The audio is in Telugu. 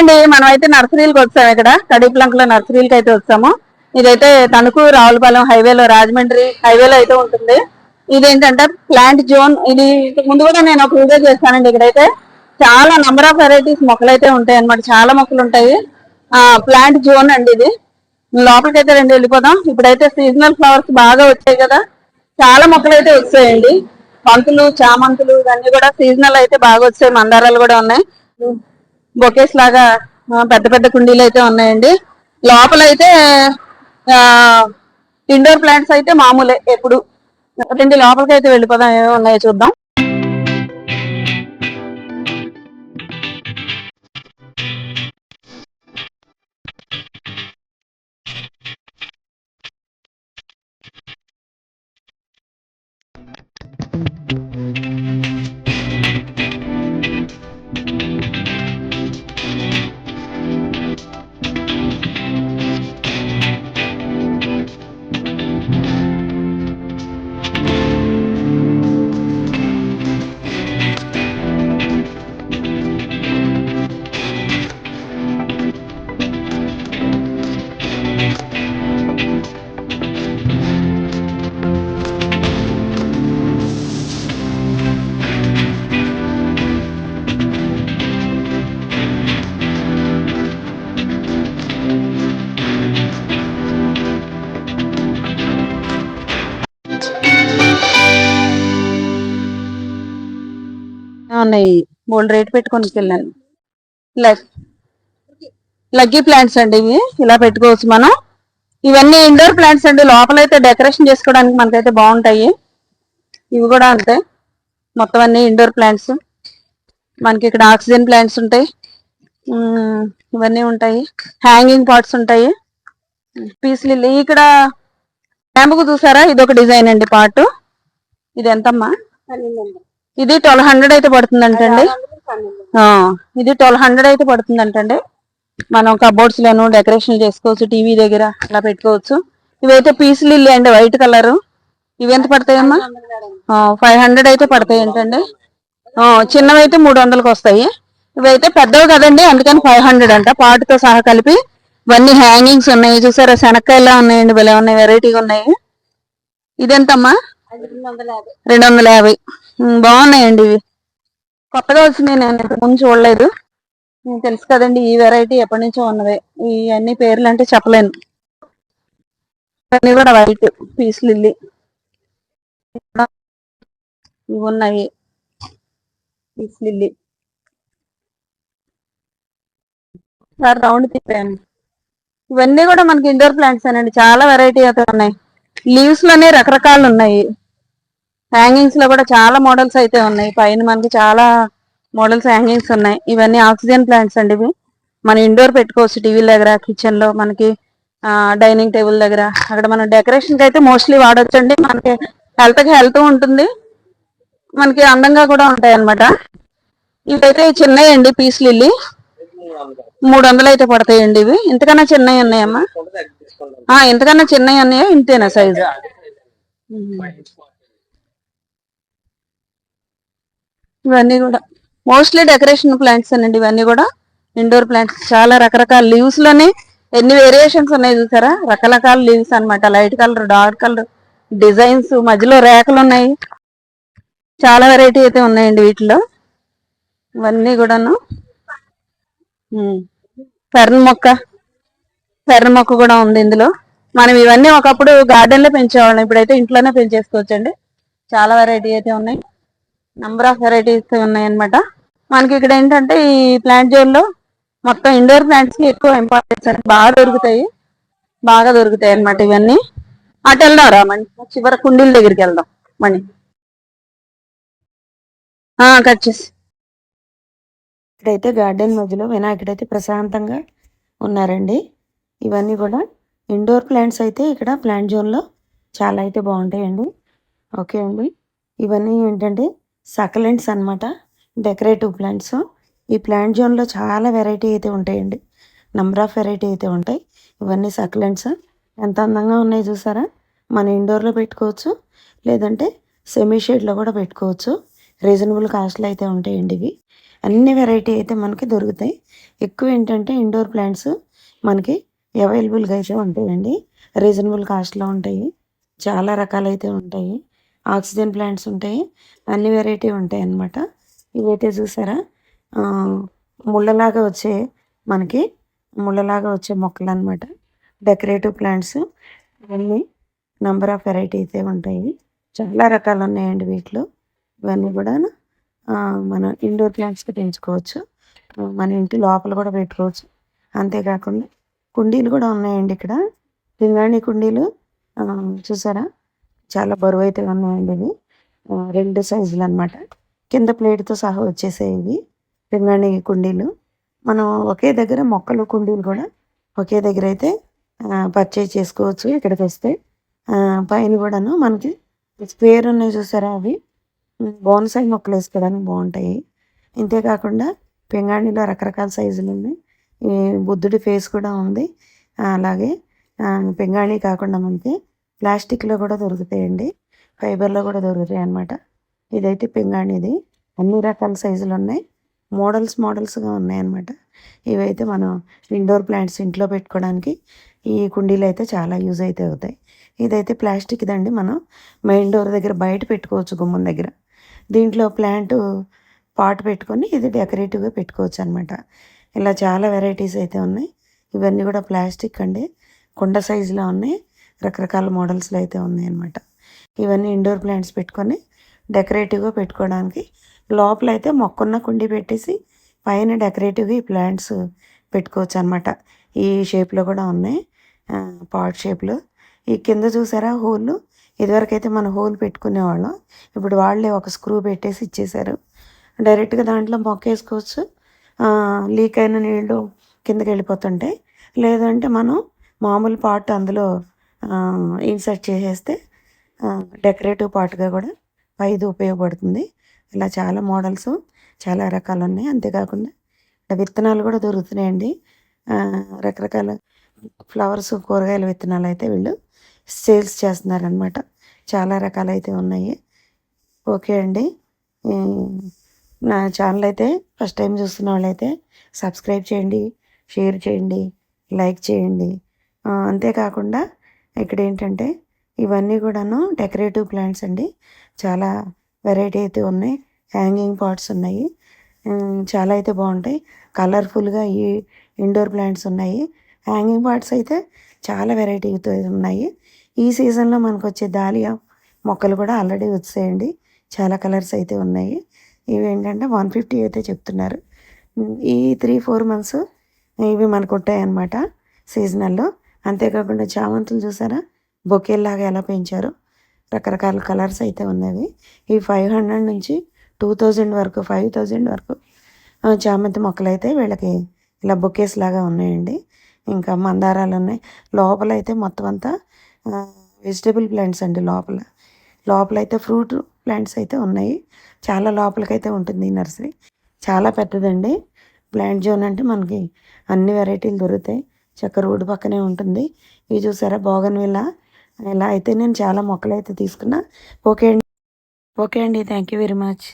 అండి, మనం అయితే నర్సరీలకు వచ్చాము. ఇక్కడ కడిప్లంకలో నర్సరీలకు అయితే వచ్చాము. ఇదైతే తణుకు రావులపాలెం హైవేలో, రాజమండ్రి హైవేలో అయితే ఉంటుంది. ఇదేంటంటే ప్లాంట్ జోన్. ఇది ముందు కూడా నేను ఒక వీడియో చేస్తానండి. ఇక్కడైతే చాలా నంబర్ ఆఫ్ వెరైటీస్ మొక్కలు అయితే ఉంటాయి అనమాట. చాలా మొక్కలు ఉంటాయి. ప్లాంట్ జోన్ అండి ఇది. లోపలికి అయితే రెండు వెళ్ళిపోదాం. ఇప్పుడైతే సీజనల్ ఫ్లవర్స్ బాగా వచ్చాయి కదా, చాలా మొక్కలు అయితే వచ్చాయండి. బంతులు, చామంతులు ఇవన్నీ కూడా సీజనల్ అయితే బాగా వచ్చాయి. మందారాలు కూడా ఉన్నాయి. బొకేస్ లాగా పెద్ద పెద్ద కుండీలు అయితే ఉన్నాయండి. లోపలైతే ఇండోర్ ప్లాంట్స్ అయితే మామూలే ఎప్పుడు. లోపలికి అయితే వెళ్ళిపోదాం, ఏమో ఉన్నాయో చూద్దాం. ఉన్నాయి, బోల్డ్ రేట్ పెట్టుకొని వెళ్ళాను. లక్కీ ప్లాంట్స్ అండి ఇవి, ఇలా పెట్టుకోవచ్చు మనం. ఇవన్నీ ఇండోర్ ప్లాంట్స్ అండి. లోపలైతే డెకరేషన్ చేసుకోవడానికి మనకైతే బాగుంటాయి. ఇవి కూడా అంతే, మొత్తం అన్ని ఇండోర్ ప్లాంట్స్. మనకి ఇక్కడ ఆక్సిజన్ ప్లాంట్స్ ఉంటాయి, ఇవన్నీ ఉంటాయి. హ్యాంగింగ్ పాట్స్ ఉంటాయి. పీస్ లిల్లీ ఇక్కడ ల్యాంపుకు చూసారా, ఇది ఒక డిజైన్ అండి పార్ట్. ఇది ఎంతమ్మా? ఇది 1200 అయితే పడుతుందంటండి. ఇది 1200 అయితే పడుతుందంటండి. మనం కబోర్డ్స్ లోను డెకరేషన్ చేసుకోవచ్చు, టీవీ దగ్గర అలా పెట్టుకోవచ్చు. ఇవైతే పీస్ లిల్లీ అండి, వైట్ కలర్. ఇవి ఎంత పడతాయమ్మా? 500 అయితే పడతాయి ఏంటండి. చిన్నవైతే 300కి వస్తాయి. ఇవైతే పెద్దవి కదండి, అందుకని 500 అంట. పాటుతో సహా కలిపి. ఇవన్నీ హ్యాంగింగ్స్ ఉన్నాయి చూసారా, శనక్కాయలా ఉన్నాయండి, భలే ఉన్నాయి, వెరైటీగా ఉన్నాయి. ఇదెంతమ్మా? 250. బాగున్నాయండి ఇవి, కొత్తగా వచ్చినాయి, నేను ఇంతకు ముందు చూడలేదు. తెలుసు కదండి ఈ వెరైటీ ఎప్పటి నుంచో ఉన్నదే. ఈ అన్ని పేర్లు అంటే చెప్పలేను. ఇవన్నీ కూడా వైట్ పీస్ లిల్లీ ఇవి ఉన్నాయి, పీస్ లిల్లీ. సార్ రౌండ్ తిప్పాను. ఇవన్నీ కూడా మనకి ఇండోర్ ప్లాంట్స్ అనండి, చాలా వెరైటీ అయితే ఉన్నాయి. లీవ్స్ లోనే రకరకాలు ఉన్నాయి. హ్యాంగింగ్స్ లో కూడా చాలా మోడల్స్ అయితే ఉన్నాయి. పైన మనకి చాలా మోడల్స్ హ్యాంగింగ్స్ ఉన్నాయి. ఇవన్నీ ఆక్సిజన్ ప్లాంట్స్ అండి. ఇవి మన ఇండోర్ పెట్టుకోవచ్చు, టీవీల దగ్గర, కిచెన్ లో, మనకి డైనింగ్ టేబుల్ దగ్గర, అక్కడ మనం డెకరేషన్ కి అయితే మోస్ట్లీ వాడొచ్చండి. మనకి హెల్త్ ఉంటుంది, మనకి అందంగా కూడా ఉంటాయి అనమాట. ఇవైతే చిన్నవి అండి, పీస్ లిల్లీ 300 అయితే పడతాయండి. ఇవి ఇంతకన్నా చిన్నవి ఉన్నాయమ్మా? ఇంతకన్నా చిన్నవి ఉన్నాయా? ఇంతేనా సైజు? ఇవన్నీ కూడా మోస్ట్లీ డెకరేషన్ ప్లాంట్స్ అనండి. ఇవన్నీ కూడా ఇండోర్ ప్లాంట్స్, చాలా రకరకాల లీవ్స్ లోనే ఎన్ని వేరియేషన్స్ ఉన్నాయి చూసారా, రకరకాల లీవ్స్ అనమాట. Light colour, dark colour, designs, మధ్యలో రేఖలు ఉన్నాయి. చాలా వెరైటీ అయితే ఉన్నాయండి వీటిలో. ఇవన్నీ కూడాను ఫెర్న్ మొక్క కూడా ఉంది ఇందులో. మనం ఇవన్నీ ఒకప్పుడు గార్డెన్ లో పెంచేవాళ్ళం, ఇప్పుడైతే ఇంట్లోనే పెంచేసుకోవచ్చండి. చాలా వెరైటీ అయితే ఉన్నాయి, నంబర్ ఆఫ్ వెరైటీస్ ఉన్నాయి అనమాట. మనకి ఇక్కడ ఏంటంటే ఈ ప్లాంట్ జోన్ లో మొత్తం ఇండోర్ ప్లాంట్స్ కి ఎక్కువ ఇంపార్టెన్స్ అని బాగా దొరుకుతాయి అనమాట ఇవన్నీ. అటు వెళ్దాం రా మణి, చివరి కుండీల దగ్గరికి వెళ్దాం మణి. కట్ చేసి. ఇక్కడైతే గార్డెన్ మధ్యలో వినాయకుడైతే ప్రశాంతంగా ఉన్నారండి. ఇవన్నీ కూడా ఇండోర్ ప్లాంట్స్ అయితే ఇక్కడ ప్లాంట్ జోన్లో చాలా అయితే బాగుంటాయండి. ఓకే అండి, ఇవన్నీ ఏంటంటే సకలెంట్స్ అనమాట, డెకరేటివ్ ప్లాంట్స్. ఈ ప్లాంట్ జోన్లో చాలా వెరైటీ అయితే ఉంటాయండి, నంబర్ ఆఫ్ వెరైటీ అయితే ఉంటాయి. ఇవన్నీ సకలెంట్స్ ఎంత అందంగా ఉన్నాయి చూసారా. మన ఇండోర్లో పెట్టుకోవచ్చు, లేదంటే సెమీ షేడ్లో కూడా పెట్టుకోవచ్చు. రీజనబుల్ కాస్ట్లో అయితే ఉంటాయండి ఇవి. అన్ని వెరైటీ అయితే మనకి దొరుకుతాయి. ఎక్కువ ఏంటంటే ఇండోర్ ప్లాంట్స్ మనకి అవైలబుల్గా అయితే ఉంటాయండి. రీజనబుల్ కాస్ట్లో ఉంటాయి. చాలా రకాలైతే ఉంటాయి. ఆక్సిజన్ ప్లాంట్స్ ఉంటాయి. అన్ని వెరైటీ ఉంటాయి అన్నమాట. ఇవైతే చూసారా ముళ్ళలాగా వచ్చే మనకి ముళ్ళలాగా వచ్చే మొక్కలు అనమాట. డెకరేటివ్ ప్లాంట్స్ ఇవన్నీ నంబర్ ఆఫ్ వెరైటీ అయితే ఉంటాయి. చాలా రకాలు ఉన్నాయండి వీటిలో. ఇవన్నీ కూడా మనం ఇండోర్ ప్లాంట్స్‌గా పెంచుకోవచ్చు. మన ఇంటి లోపల కూడా పెట్టుకోవచ్చు. అంతేకాకుండా కుండీలు కూడా ఉన్నాయండి ఇక్కడ. పింగాణి కుండీలు చూసారా? చాలా బరువైతే ఉన్నాయండి ఇవి. 2 సైజులు అనమాట. కింద ప్లేట్‌తో సహా వచ్చేసాయి ఇవి పింగాణి కుండీలు. మనం ఒకే దగ్గర మొక్కలు, కుండీలు కూడా ఒకే దగ్గర అయితే పర్చేజ్ చేసుకోవచ్చు ఇక్కడికి వస్తే. పైన కూడాను మనకి స్క్వేర్ ఉన్నాయి చూసారా? అవి బోన్సాయి మొక్కలు వేసుకోవడానికి బాగుంటాయి. ఇంతేకాకుండా పింగాణిలో రకరకాల సైజులు ఉన్నాయి. ఈ బుద్ధుడి ఫేస్ కూడా ఉంది. అలాగే పింగాణి కాకుండా మనకి ప్లాస్టిక్లో కూడా దొరుకుతాయండి. ఫైబర్లో కూడా దొరుకుతాయి అన్నమాట. ఇదైతే పింగాణిది. అన్ని రకాల సైజులు ఉన్నాయి. మోడల్స్గా ఉన్నాయన్నమాట. ఇవైతే మనం ఇండోర్ ప్లాంట్స్ ఇంట్లో పెట్టుకోవడానికి ఈ కుండీలు అయితే చాలా యూజ్ అయితే అవుతాయి. ఇదైతే ప్లాస్టిక్దండి. మనం మెయిన్ డోర్ దగ్గర బయట పెట్టుకోవచ్చు, గుమ్మం దగ్గర. దీంట్లో ప్లాంట్ పాట్ పెట్టుకొని ఇది డెకరేటివ్గా పెట్టుకోవచ్చు అనమాట. ఇలా చాలా వెరైటీస్ అయితే ఉన్నాయి. ఇవన్నీ కూడా ప్లాస్టిక్ అండి. కుండ సైజులో ఉన్నాయి. రకరకాల మోడల్స్లో అయితే ఉన్నాయి అన్నమాట. ఇవన్నీ ఇండోర్ ప్లాంట్స్ పెట్టుకొని డెకరేటివ్గా పెట్టుకోవడానికి. లోపల అయితే మొక్కన్న కుండీ పెట్టేసి పైన డెకరేటివ్గా ఈ ప్లాంట్స్ పెట్టుకోవచ్చు అనమాట. ఈ షేప్లో కూడా ఉన్నాయి, పాట్ షేప్లో. ఈ కింద చూసారా హోల్? ఇదివరకైతే మనం హోల్ పెట్టుకునేవాళ్ళం. ఇప్పుడు వాళ్ళే ఒక స్క్రూ పెట్టేసి ఇచ్చేసారు. డైరెక్ట్గా దాంట్లో మొక్క వేసుకోవచ్చు. లీక్ అయిన నీళ్ళు కిందకి వెళ్ళిపోతుంటాయి. లేదంటే మనం మామూలు పాట్ అందులో ఇన్సర్ట్ చేసేస్తే డెకరేటివ్ పాట్గా కూడా పైది ఉపయోగపడుతుంది. ఇలా చాలా మోడల్స్, చాలా రకాలు ఉన్నాయి. అంతేకాకుండా విత్తనాలు కూడా దొరుకుతున్నాయండి. రకరకాల ఫ్లవర్స్, కూరగాయల విత్తనాలు అయితే వీళ్ళు సేల్స్ చేస్తున్నారనమాట. చాలా రకాలైతే ఉన్నాయి. ఓకే అండి. నా ఛానల్ అయితే ఫస్ట్ టైం చూస్తున్న వాళ్ళైతే సబ్స్క్రైబ్ చేయండి, షేర్ చేయండి, లైక్ చేయండి. అంతేకాకుండా ఇక్కడ ఏంటంటే ఇవన్నీ కూడాను డెకరేటివ్ ప్లాంట్స్ అండి. చాలా వెరైటీ అయితే ఉన్నాయి. హ్యాంగింగ్ పాట్స్ ఉన్నాయి. చాలా అయితే బాగుంటాయి. కలర్ఫుల్గా ఈ ఇండోర్ ప్లాంట్స్ ఉన్నాయి. హ్యాంగింగ్ పాట్స్ అయితే చాలా వెరైటీతో ఉన్నాయి. ఈ సీజన్లో మనకు వచ్చే దాలియా మొక్కలు కూడా ఆల్రెడీ వచ్చాయండి. చాలా కలర్స్ అయితే ఉన్నాయి. ఇవి ఏంటంటే 150 అయితే చెప్తున్నారు. ఈ 3-4 మంత్స్ ఇవి మనకు ఉంటాయన్నమాట సీజనల్లో. అంతేకాకుండా చామంతులు చూసారా? బొకేల్లాగా ఎలా పెంచారో. రకరకాల కలర్స్ అయితే ఉన్నవి. ఈ 500 నుంచి 2000 వరకు, 5000 వరకు చామంతి మొక్కలు అయితే వీళ్ళకి ఇలా బొకేస్ లాగా ఉన్నాయండి. ఇంకా మందారాలు ఉన్నాయి. లోపల అయితే మొత్తం అంతా వెజిటబుల్ ప్లాంట్స్ అండి. లోపలైతే ఫ్రూట్ ప్లాంట్స్ అయితే ఉన్నాయి. చాలా లోపలికైతే ఉంటుంది ఈ నర్సరీ. చాలా పెద్దదండి. ప్లాంట్ జోన్ అంటే మనకి అన్ని వెరైటీలు దొరుకుతాయి. చక్క రోడ్డు పక్కనే ఉంటుంది. ఇవి చూసారా? బోగన్విల్లా. ఇలా అయితే నేను చాలా మొక్కలు అయితే తీసుకున్నా. ఓకే అండి. Thank you very much.